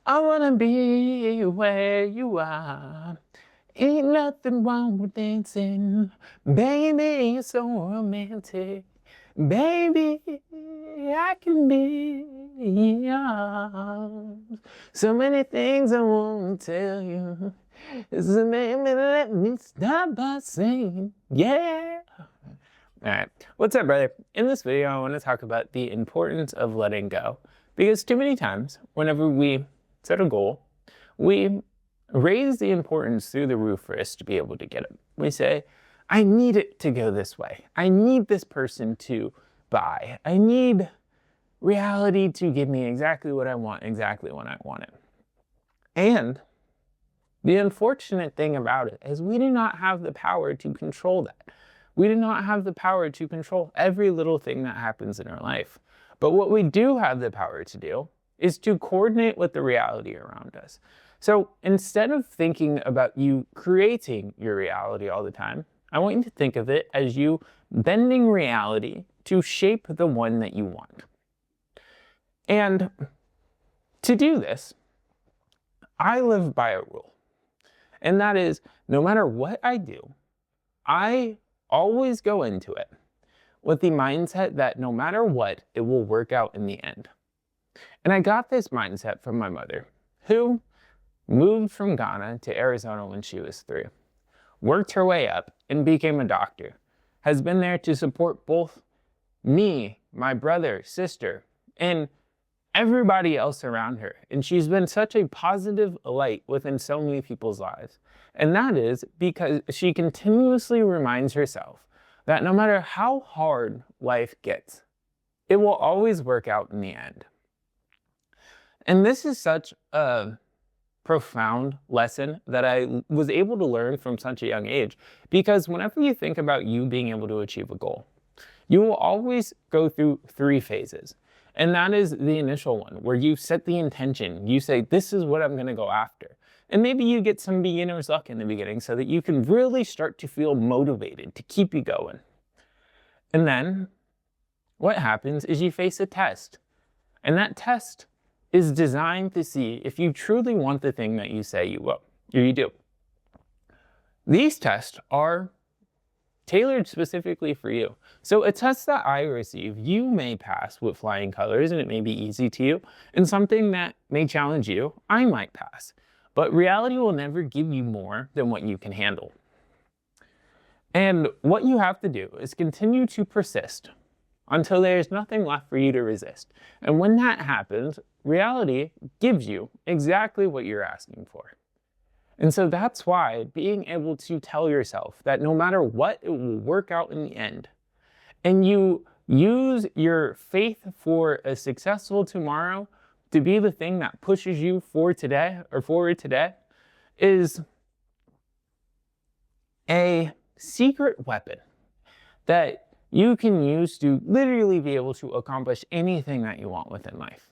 I wanna be where you are. Ain't nothing wrong with dancing. Baby, you're so romantic. Baby, I can be yours. So many things I won't tell you. So maybe let me start by saying, yeah. Alright, what's up, brother? In this video, I want to talk about the importance of letting go. Because too many times, whenever we set a goal, we raise the importance through the roof for us to be able to get it. We say, I need it to go this way. I need this person to buy. I need reality to give me exactly what I want, exactly when I want it. And the unfortunate thing about it is we do not have the power to control that. We do not have the power to control every little thing that happens in our life. But what we do have the power to do is to coordinate with the reality around us. So instead of thinking about you creating your reality all the time, I want you to think of it as you bending reality to shape the one that you want. And to do this, I live by a rule. And that is, no matter what I do, I always go into it with the mindset that no matter what, it will work out in the end. And I got this mindset from my mother, who moved from Ghana to Arizona when she was 3, worked her way up and became a doctor, has been there to support both me, my brother, sister, and everybody else around her. And she's been such a positive light within so many people's lives. And that is because she continuously reminds herself that no matter how hard life gets, it will always work out in the end. And this is such a profound lesson that I was able to learn from such a young age, because whenever you think about you being able to achieve a goal, you will always go through 3 phases. And that is the initial one, where you set the intention. You say, this is what I'm going to go after. And maybe you get some beginner's luck in the beginning so that you can really start to feel motivated to keep you going. And then what happens is you face a test. And that test is designed to see if you truly want the thing that you say you will, or you do. These tests are tailored specifically for you. So a test that I receive, you may pass with flying colors and it may be easy to you, and something that may challenge you, I might pass. But reality will never give you more than what you can handle. And what you have to do is continue to persist until there is nothing left for you to resist. And when that happens, reality gives you exactly what you're asking for. And so that's why being able to tell yourself that no matter what, it will work out in the end. And you use your faith for a successful tomorrow to be the thing that pushes you for today or forward today is a secret weapon that you can use to literally be able to accomplish anything that you want within life.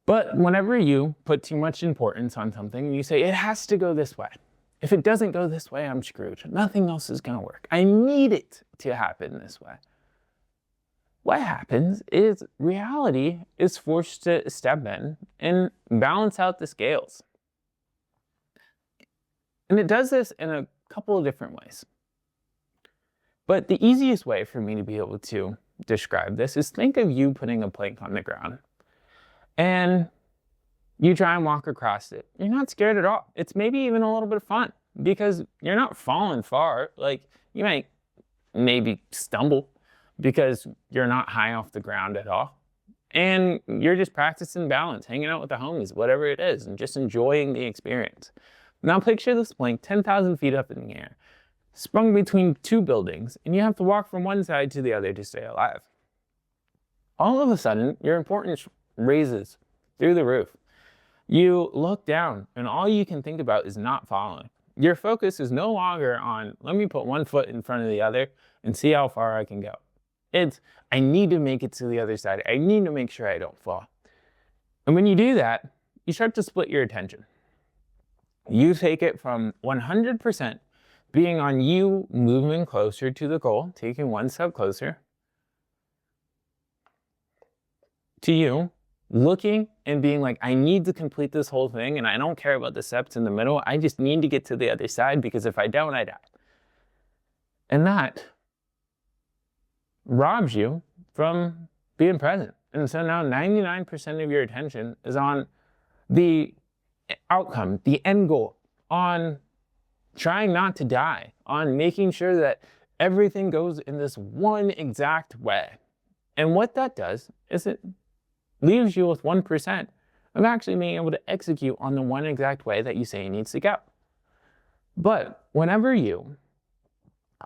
But whenever you put too much importance on something, you say, it has to go this way. If it doesn't go this way, I'm screwed. Nothing else is going to work. I need it to happen this way. What happens is reality is forced to step in and balance out the scales. And it does this in a couple of different ways. But the easiest way for me to be able to describe this is think of you putting a plank on the ground. And you try and walk across it. You're not scared at all. It's maybe even a little bit of fun because you're not falling far. Like, you might maybe stumble because you're not high off the ground at all. And you're just practicing balance, hanging out with the homies, whatever it is, and just enjoying the experience. Now picture this plank 10,000 feet up in the air, sprung between 2 buildings, and you have to walk from one side to the other to stay alive. All of a sudden, your importance raises through the roof. You look down and all you can think about is not falling. Your focus is no longer on, let me put one foot in front of the other and see how far I can go. It's, I need to make it to the other side. I need to make sure I don't fall. And when you do that, you start to split your attention. You take it from 100% being on you moving closer to the goal, taking one step closer, to you looking and being like, I need to complete this whole thing and I don't care about the steps in the middle. I just need to get to the other side because if I don't, I die. And that robs you from being present. And so now 99% of your attention is on the outcome, the end goal, on trying not to die, on making sure that everything goes in this one exact way. And what that does is it leaves you with 1% of actually being able to execute on the one exact way that you say it needs to go. But whenever you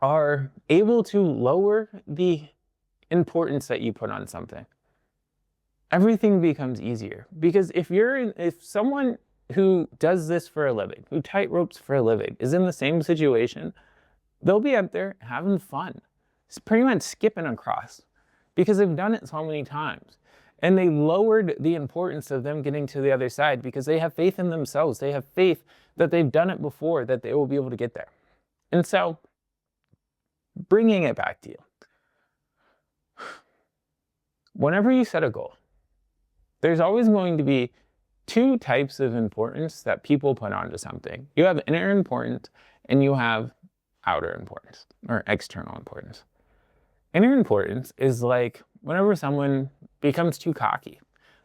are able to lower the importance that you put on something, everything becomes easier. Because if someone who does this for a living, who tight ropes for a living, is in the same situation, they'll be up there having fun. It's pretty much skipping across because they've done it so many times. And they lowered the importance of them getting to the other side because they have faith in themselves. They have faith that they've done it before, that they will be able to get there. And so, bringing it back to you, whenever you set a goal, there's always going to be two types of importance that people put onto something. You have inner importance and you have outer importance or external importance. Inner importance is like whenever someone becomes too cocky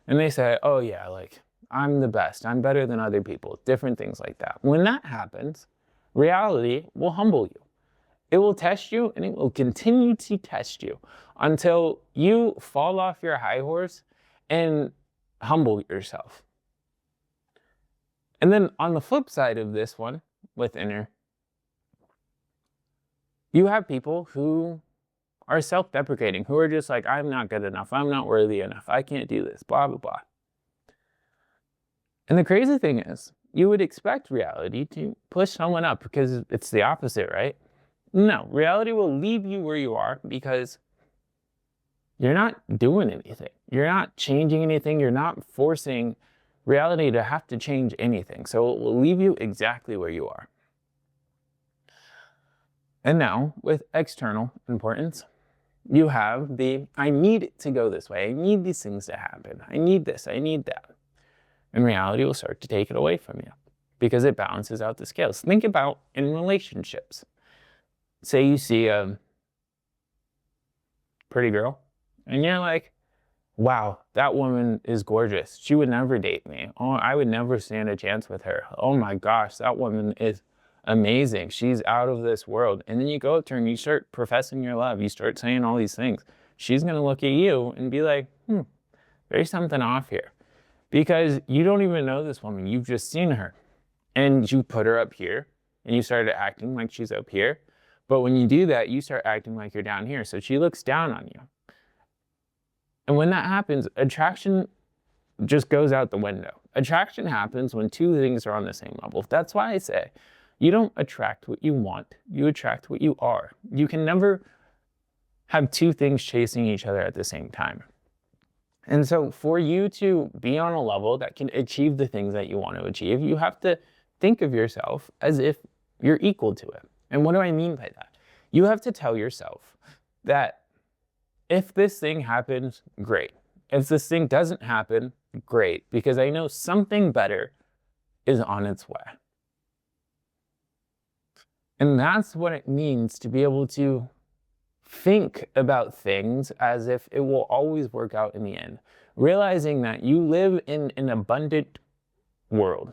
and they say, oh yeah, like I'm the best, I'm better than other people, different things like that. When that happens, reality will humble you. It will test you and it will continue to test you until you fall off your high horse and humble yourself. And then on the flip side of this one, with inner, you have people who are self-deprecating, who are just like, I'm not good enough, I'm not worthy enough, I can't do this, blah, blah, blah. And the crazy thing is, you would expect reality to push someone up because it's the opposite, right? No, reality will leave you where you are because you're not doing anything. You're not changing anything. You're not forcing reality to have to change anything. So it will leave you exactly where you are. And now, with external importance, you have the, I need it to go this way. I need these things to happen. I need this. I need that. And reality will start to take it away from you because it balances out the scales. Think about in relationships. Say you see a pretty girl and you're like, wow, that woman is gorgeous. She would never date me. Oh, I would never stand a chance with her. Oh my gosh, that woman is amazing. She's out of this world. And then you go up to her and you start professing your love. You start saying all these things. She's going to look at you and be like, there's something off here. Because you don't even know this woman. You've just seen her. And you put her up here and you started acting like she's up here. But when you do that, you start acting like you're down here. So she looks down on you. And when that happens, attraction just goes out the window. Attraction happens when two things are on the same level. That's why I say, you don't attract what you want, you attract what you are. You can never have two things chasing each other at the same time. And so for you to be on a level that can achieve the things that you want to achieve, you have to think of yourself as if you're equal to it. And what do I mean by that? You have to tell yourself that if this thing happens, great. If this thing doesn't happen, great, because I know something better is on its way. And that's what it means to be able to think about things as if it will always work out in the end. Realizing that you live in an abundant world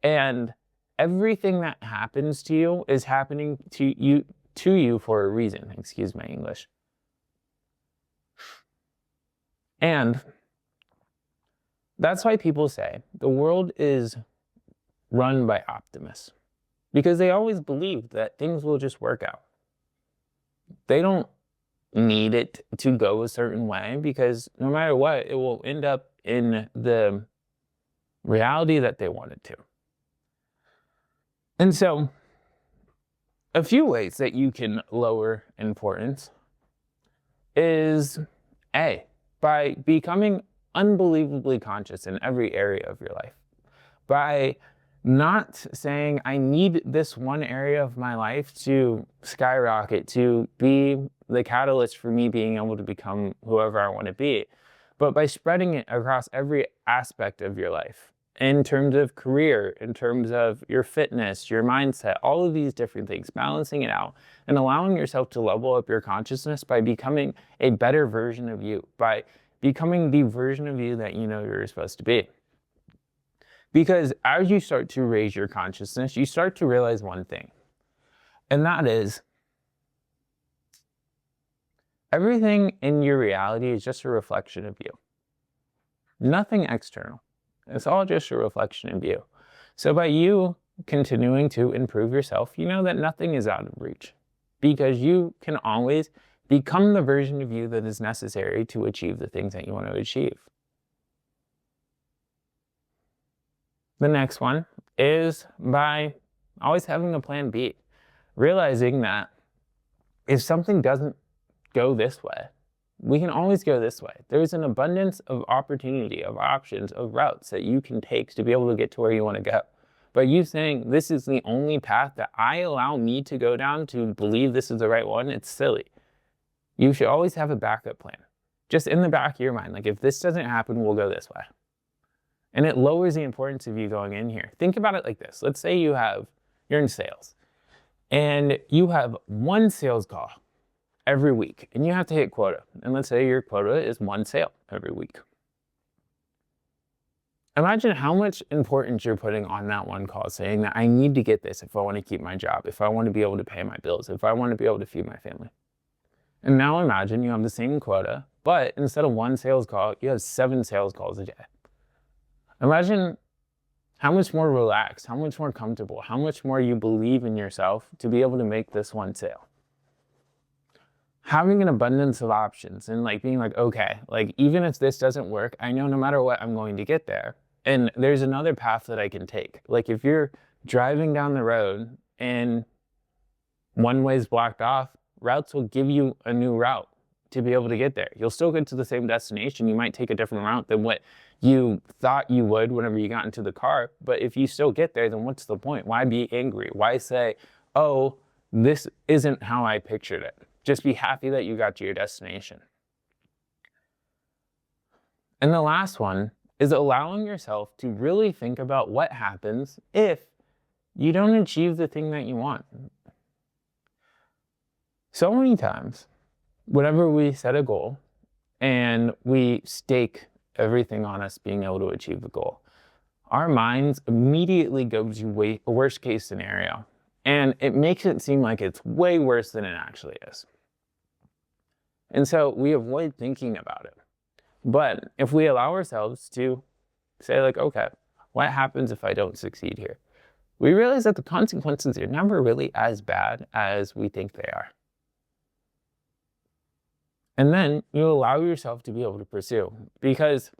and everything that happens to you is happening to you for a reason. Excuse my English. And that's why people say the world is run by optimists, because they always believe that things will just work out. They don't need it to go a certain way because no matter what, it will end up in the reality that they want it to. And so, a few ways that you can lower importance is A, by becoming unbelievably conscious in every area of your life. By not saying, I need this one area of my life to skyrocket, to be the catalyst for me being able to become whoever I want to be. but by spreading it across every aspect of your life, in terms of career, in terms of your fitness, your mindset, all of these different things, balancing it out and allowing yourself to level up your consciousness by becoming a better version of you, by becoming the version of you that you know you're supposed to be. Because as you start to raise your consciousness, you start to realize one thing, and that is everything in your reality is just a reflection of you. Nothing external. It's all just a reflection of you. So by you continuing to improve yourself, you know that nothing is out of reach, because you can always become the version of you that is necessary to achieve the things that you want to achieve. The next one is by always having a plan B, realizing that if something doesn't go this way, we can always go this way. There's an abundance of opportunity, of options, of routes that you can take to be able to get to where you want to go. But you saying this is the only path that I allow me to go down to believe this is the right one, it's silly. You should always have a backup plan. Just in the back of your mind, like if this doesn't happen, we'll go this way. And it lowers the importance of you going in here. Think about it like this. Let's say you're in sales and you have one sales call every week and you have to hit quota. And let's say your quota is one sale every week. Imagine how much importance you're putting on that one call, saying that I need to get this if I want to keep my job, if I want to be able to pay my bills, if I want to be able to feed my family. And now imagine you have the same quota, but instead of one sales call, you have 7 sales calls a day. Imagine how much more relaxed, how much more comfortable, how much more you believe in yourself to be able to make this one sale. Having an abundance of options and like being like, okay, like even if this doesn't work, I know no matter what, I'm going to get there. And there's another path that I can take. Like if you're driving down the road and one way is blocked off, routes will give you a new route to be able to get there. You'll still get to the same destination. You might take a different route than what you thought you would whenever you got into the car. But if you still get there, then what's the point? Why be angry? Why say, oh, this isn't how I pictured it? Just be happy that you got to your destination. And the last one is allowing yourself to really think about what happens if you don't achieve the thing that you want. So many times, whenever we set a goal and we stake everything on us being able to achieve the goal, our minds immediately go to a worst case scenario. And it makes it seem like it's way worse than it actually is. And so we avoid thinking about it. But if we allow ourselves to say like, okay, what happens if I don't succeed here? We realize that the consequences are never really as bad as we think they are. And then you allow yourself to be able to pursue, because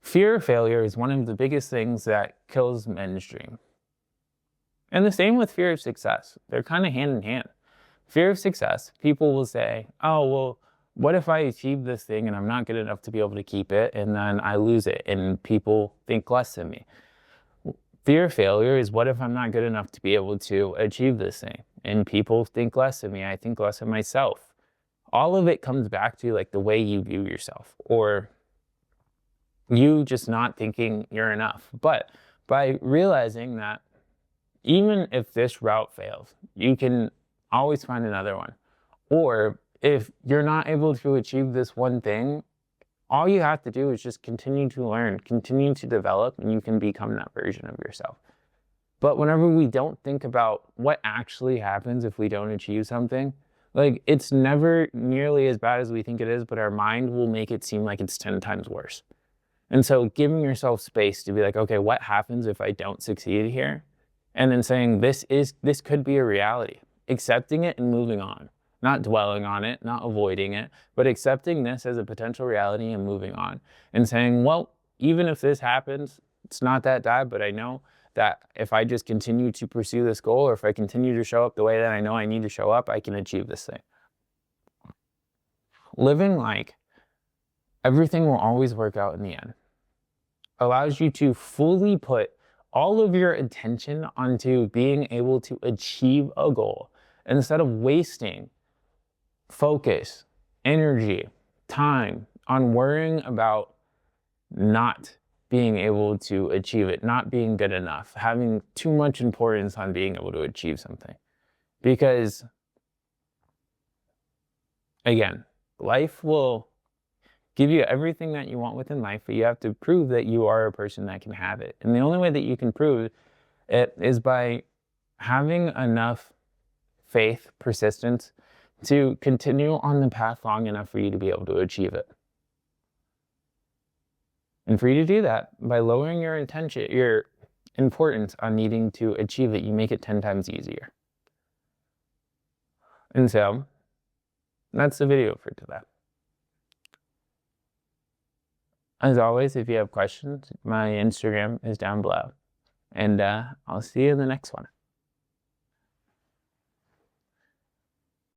fear of failure is one of the biggest things that kills men's dream. And the same with fear of success. They're kind of hand in hand. Fear of success, people will say, oh, well, what if I achieve this thing and I'm not good enough to be able to keep it and then I lose it and people think less of me? Fear of failure is what if I'm not good enough to be able to achieve this thing and people think less of me, I think less of myself. All of it comes back to like the way you view yourself, or you just not thinking you're enough. But by realizing that even if this route fails, you can always find another one. Or if you're not able to achieve this one thing, all you have to do is just continue to learn, continue to develop, and you can become that version of yourself. But whenever we don't think about what actually happens if we don't achieve something, like it's never nearly as bad as we think it is, but our mind will make it seem like it's 10 times worse. And so giving yourself space to be like, okay, what happens if I don't succeed here? And then saying this could be a reality, accepting it and moving on. Not dwelling on it, not avoiding it, but accepting this as a potential reality and moving on. And saying, well, even if this happens, it's not that bad, but I know that if I just continue to pursue this goal, or if I continue to show up the way that I know I need to show up, I can achieve this thing. Living like everything will always work out in the end allows you to fully put all of your attention onto being able to achieve a goal instead of wasting focus, energy, time on worrying about not being able to achieve it, not being good enough, having too much importance on being able to achieve something. Because, again, life will give you everything that you want within life, but you have to prove that you are a person that can have it. And the only way that you can prove it is by having enough faith, persistence, to continue on the path long enough for you to be able to achieve it. And for you to do that, by lowering your intention, your importance on needing to achieve it, you make it 10 times easier. And so, that's the video for today. As always, if you have questions, my Instagram is down below. And I'll see you in the next one.